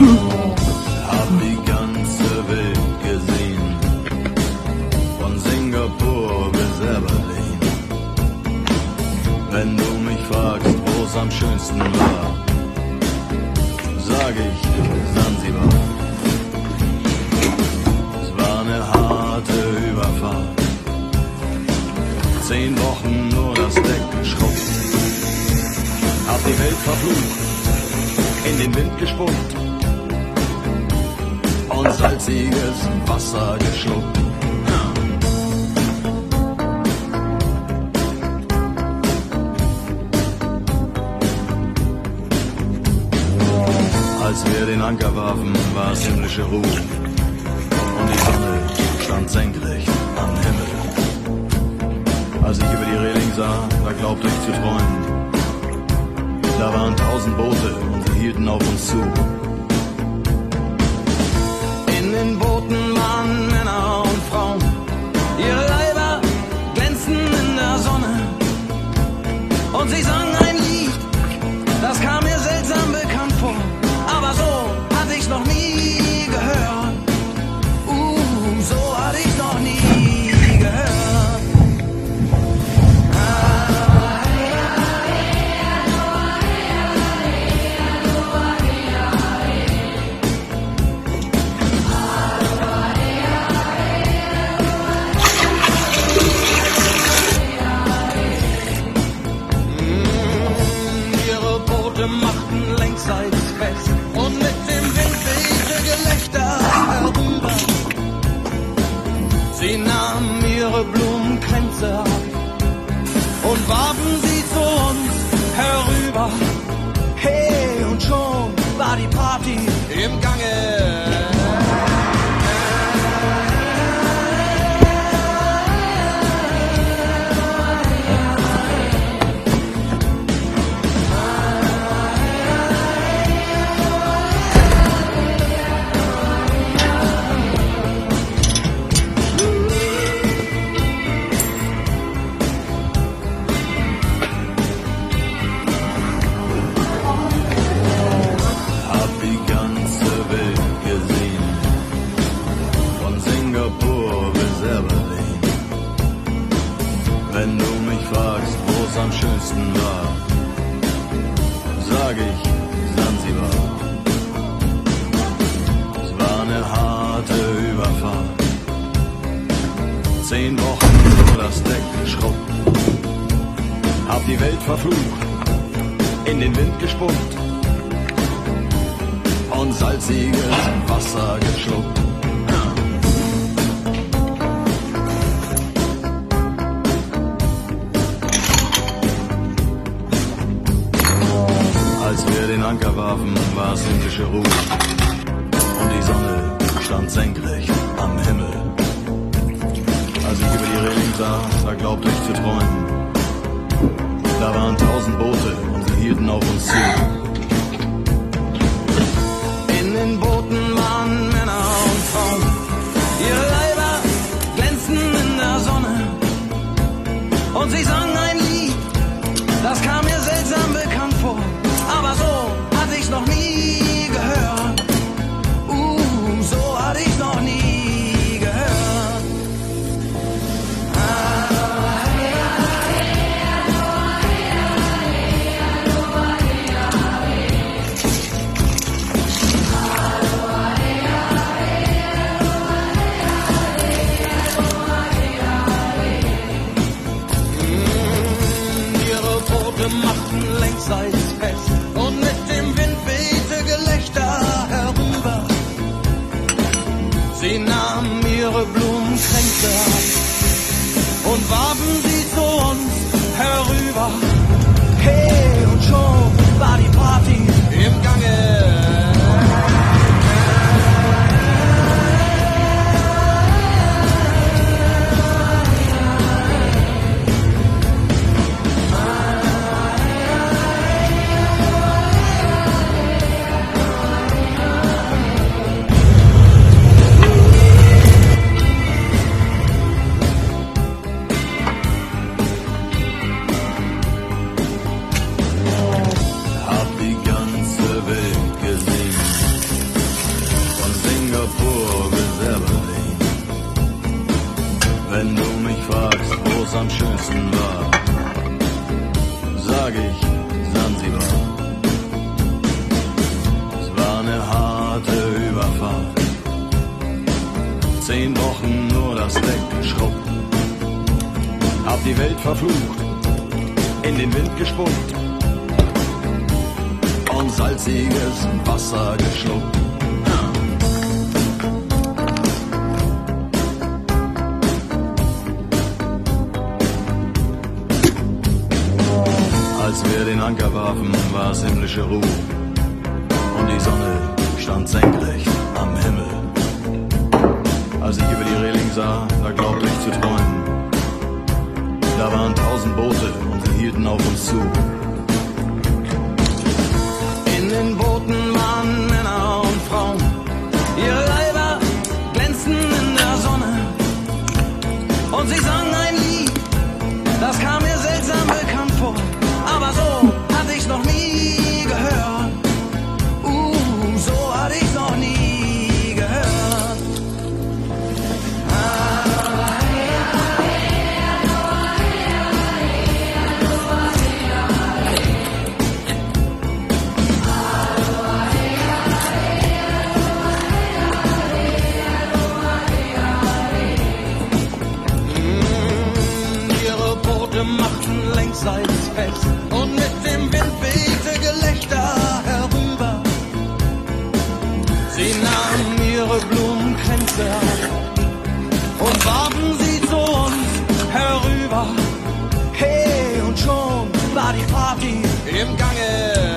Hab die ganze Welt gesehen, von Singapur bis Berlin. Wenn du mich fragst, wo's am schönsten war, sag ich Sansibar. Es war eine harte Überfahrt, 10 Wochen nur das Deck geschrubbt. Hab die Welt verflucht, in den Wind gespuckt und salziges Wasser geschluckt. Als wir den Anker warfen, war es himmlische Ruhe und die Sonne stand senkrecht am Himmel. Als ich über die Reling sah, da glaubte ich zu träumen. Da waren 1000 Boote und sie hielten auf uns zu. In den Booten waren Männer und Frauen, ihre Leiber glänzten in der Sonne. Und sie sangen ein Lied, das kam mir seltsam bekannt vor. Aber so hatte ich's noch nie gehört. So hatte ich's noch nie gehört. Ihre Boote machten längsseits fest und mit dem Wind wehte Gelächter herüber. Sie nahmen ihre Blumenkränze ab und warfen sie zu uns herüber. Hey, und schon war die Party im Gange. Wenn du mich fragst, wo's am schönsten war, sag ich Sansibar. Es war eine harte Überfahrt, 10 Wochen nur das Deck geschrubbt. Hab die Welt verflucht, in den Wind gespuckt und salziges Wasser geschluckt. Als wir den Anker warfen, war es himmlische Ruhe und die Sonne stand senkrecht am Himmel. Als ich über die Reling sah, da glaubte ich zu träumen. Da waren 1000 Boote und sie hielten auf uns zu. In den Booten waren Männer und Frauen, ihre Leiber glänzten in der Sonne. Und sie sangen ein Lied, das kam mir seltsam bekannt vor. Aber so hatte ich's noch nie gehört. So hatte ich's noch nie gehört. fast weggeschrubbt. Hab die Welt verflucht, in den Wind gespuckt und salziges Wasser geschluckt. Als wir den Anker warfen, war es himmlische Ruhe und die Sonne stand senkrecht am Himmel. Als ich über die Reling sah, da glaubte ich zu träumen. Da waren 1000 Boote und sie hielten auf uns zu. In den Booten waren Männer und Frauen, ihre Leiber glänzten in der Sonne und sie sangen ein Lied, das kam mir seltsam bekannt vor. Aber so hatte ich's noch nie gehört. So hatte ich's noch nie gehört. Ihre Boote machten längsseits fest und mit dem Wind wehte Gelächter herüber. Sie nahmen ihre Blumenkränze und warfen sie zu uns herüber. Hey, und schon war die Party im Gange.